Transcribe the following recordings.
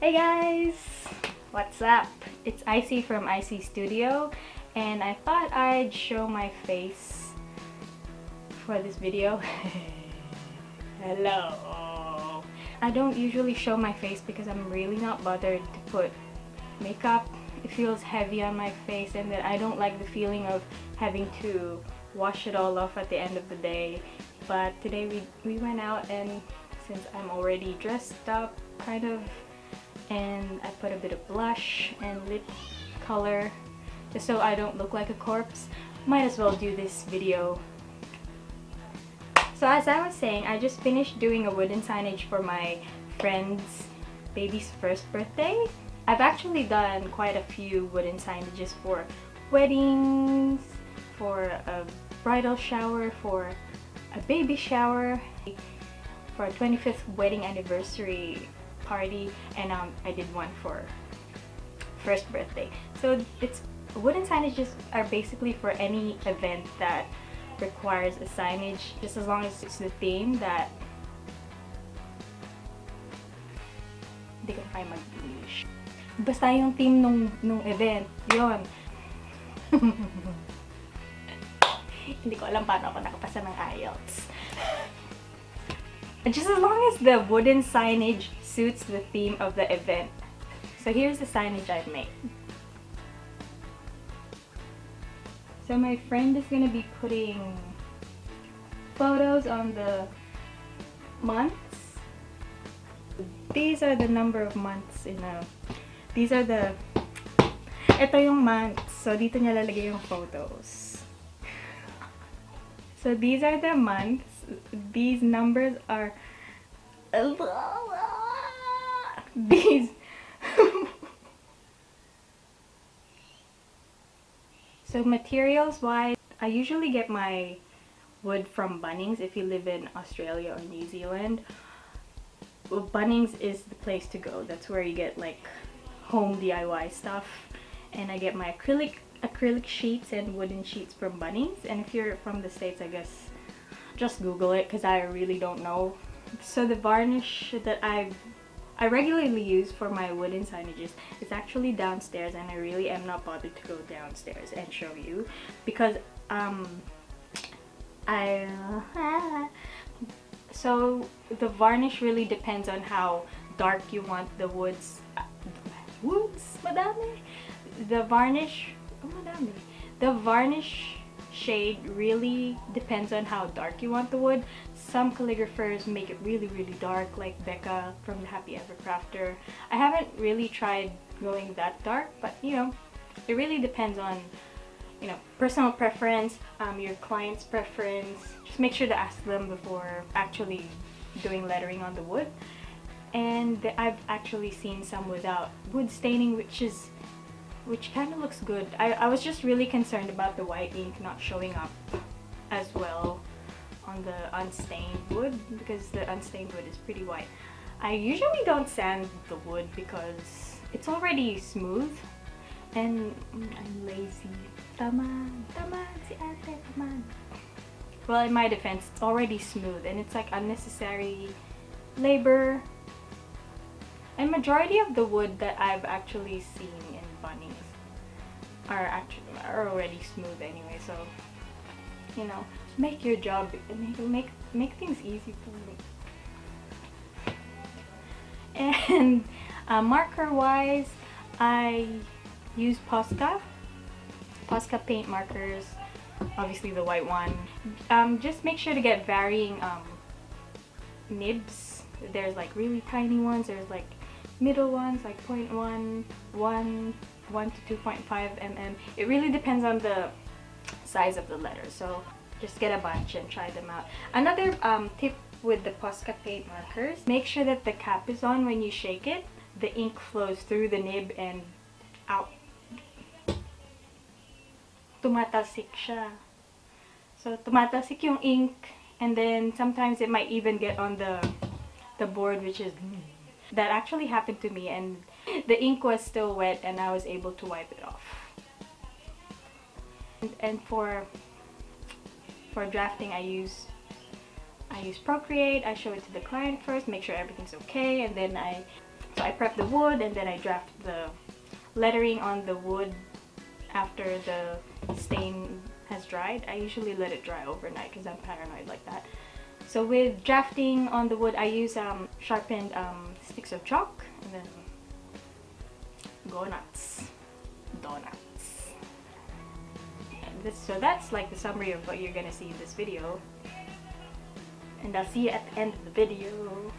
Hey guys! What's up? It's Icy from Icy Studio, and I thought I'd show my face for this video. Hello! I don't usually show my face because I'm really not bothered to put makeup. It feels heavy on my face, and then I don't like the feeling of having to wash it all off at the end of the day. But today we went out, and since I'm already dressed up kind of, and I put a bit of blush and lip color just so I don't look like a corpse, might as well do this video. So as I was saying, I just finished doing a wooden signage for my friend's baby's first birthday. I've actually done quite a few wooden signages for weddings, for a bridal shower, for a baby shower, for a 25th wedding anniversary party, and I did one for first birthday. So it's wooden signages are basically for any event that requires a signage, just as long as it's the theme that hindi ko kaya mag-English. Basta yung theme nung event, yon. Hindi ko alam paano ako nakapasa ng IELTS. Just as long as the wooden signage suits the theme of the event. So here's the signage I've made. So my friend is gonna be putting photos on the months. These are the number of months in a... These are the... Ito yung months. So dito niya lalagay yung photos. So these are the months. These numbers are these. So materials wise, I usually get my wood from Bunnings. If you live in Australia or New Zealand, well, Bunnings is the place to go. That's where you get like home DIY stuff. And I get my acrylic sheets and wooden sheets from Bunnings. And if you're from the States, I guess just Google it because I really don't know. So the varnish that I regularly use for my wooden signages is actually downstairs, and I really am not bothered to go downstairs and show you because so the varnish really depends on how dark you want the woods. Madami. The varnish, madami. The varnish shade really depends on how dark you want the wood. Some calligraphers make it really dark, like Becca from the Happy Ever Crafter. I haven't really tried going that dark, but you know, it really depends on, you know, personal preference, your client's preference. Just make sure to ask them before actually doing lettering on the wood. And I've actually seen some without wood staining, which kind of looks good. I was just really concerned about the white ink not showing up as well on the unstained wood, because the unstained wood is pretty white. I usually don't sand the wood because it's already smooth, and I'm lazy. Tama si ate, tama. Well, in my defense, it's already smooth, and it's like unnecessary labor. And majority of the wood that I've actually seen in Bunnings are already smooth anyway, so you know, make your job, make things easy for me. And marker wise, I use Posca paint markers, obviously the white one. Just make sure to get varying nibs. There's like really tiny ones, there's like middle ones like 0.1, 1 to 2.5 mm. It really depends on the size of the letter, so just get a bunch and try them out. Another tip with the Posca paint markers, make sure that the cap is on when you shake it. The ink flows through the nib and out. Tumatalsik siya. So tumatalsik yung ink, and then sometimes it might even get on the board, which is... That actually happened to me, and the ink was still wet and I was able to wipe it off. And for drafting, I use Procreate. I show it to the client first, make sure everything's okay, and then I I prep the wood and then I draft the lettering on the wood after the stain has dried. I usually let it dry overnight because I'm paranoid like that. So with drafting on the wood, I use sharpened sticks of chalk and then go nuts. Donuts. So that's like the summary of what you're gonna see in this video. And I'll see you at the end of the video.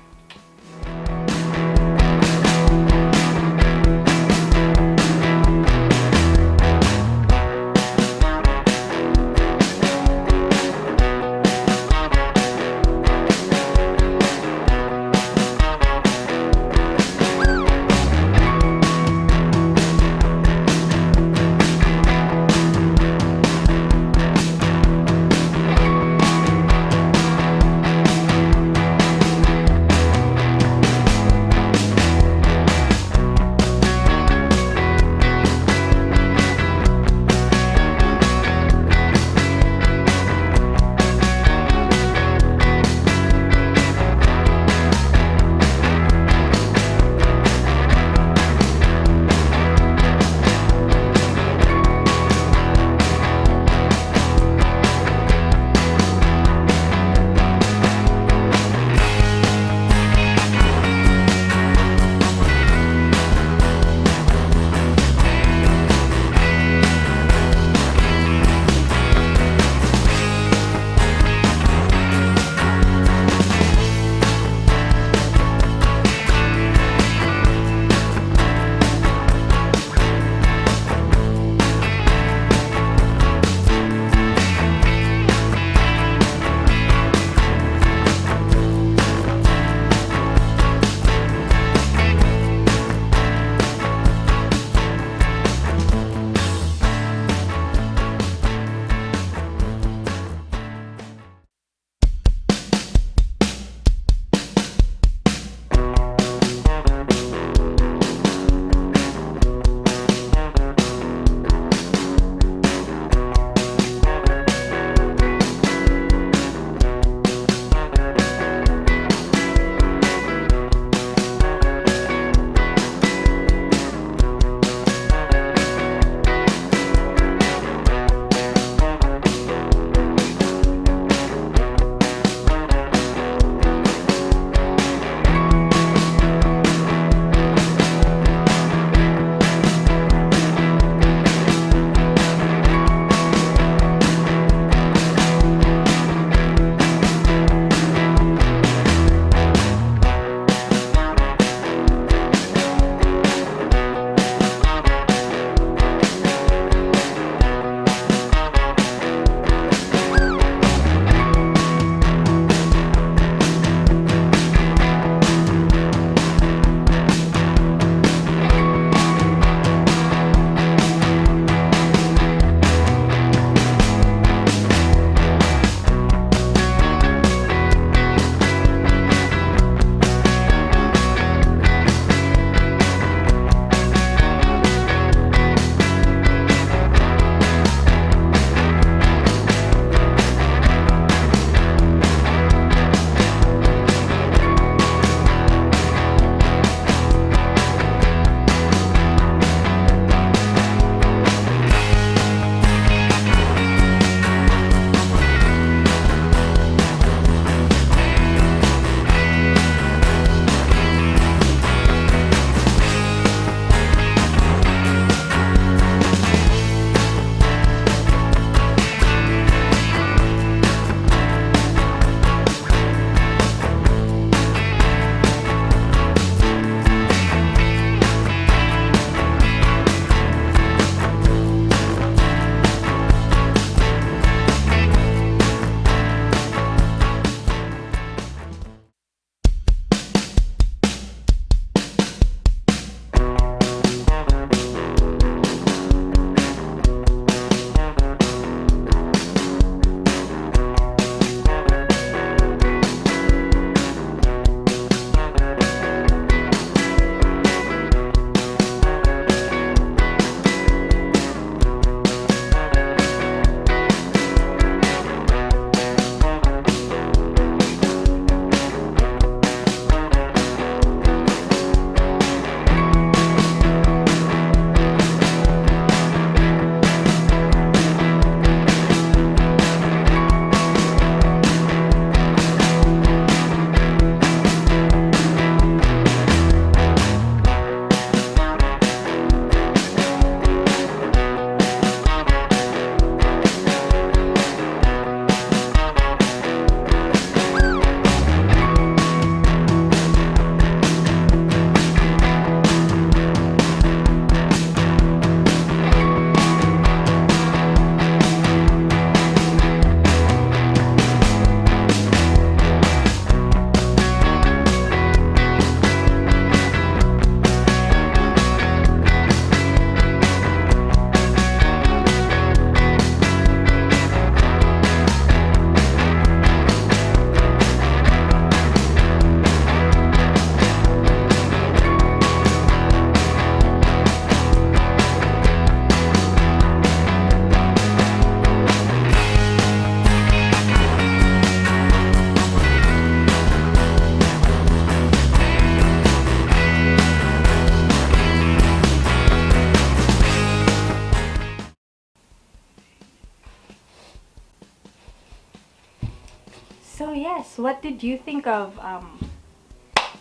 So yes, what did you think of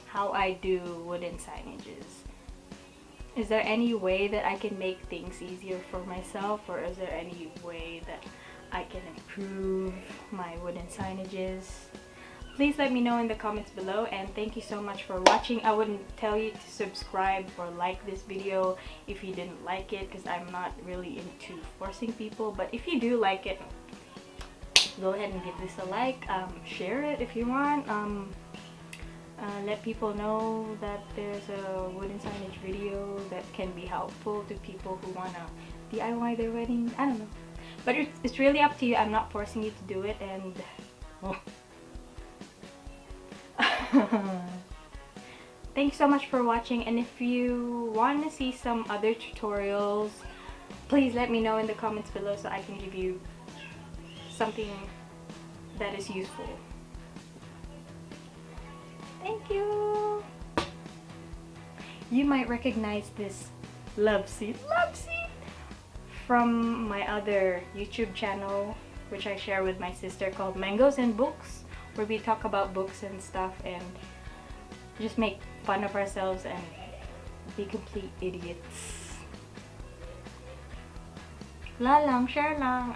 how I do wooden signages? Is there any way that I can make things easier for myself, or is there any way that I can improve my wooden signages? Please let me know in the comments below, and thank you so much for watching. I wouldn't tell you to subscribe or like this video if you didn't like it, because I'm not really into forcing people. But if you do like it, go ahead and give this a like. Share it if you want. Let people know that there's a wooden signage video that can be helpful to people who want to DIY their wedding. I don't know. But it's really up to you. I'm not forcing you to do it. And thanks so much for watching. And if you want to see some other tutorials, please let me know in the comments below so I can give you something that is useful. Thank you. You might recognize this love seat from my other YouTube channel, which I share with my sister, called Mangoes and Books, where we talk about books and stuff and just make fun of ourselves and be complete idiots. La lang, share lang.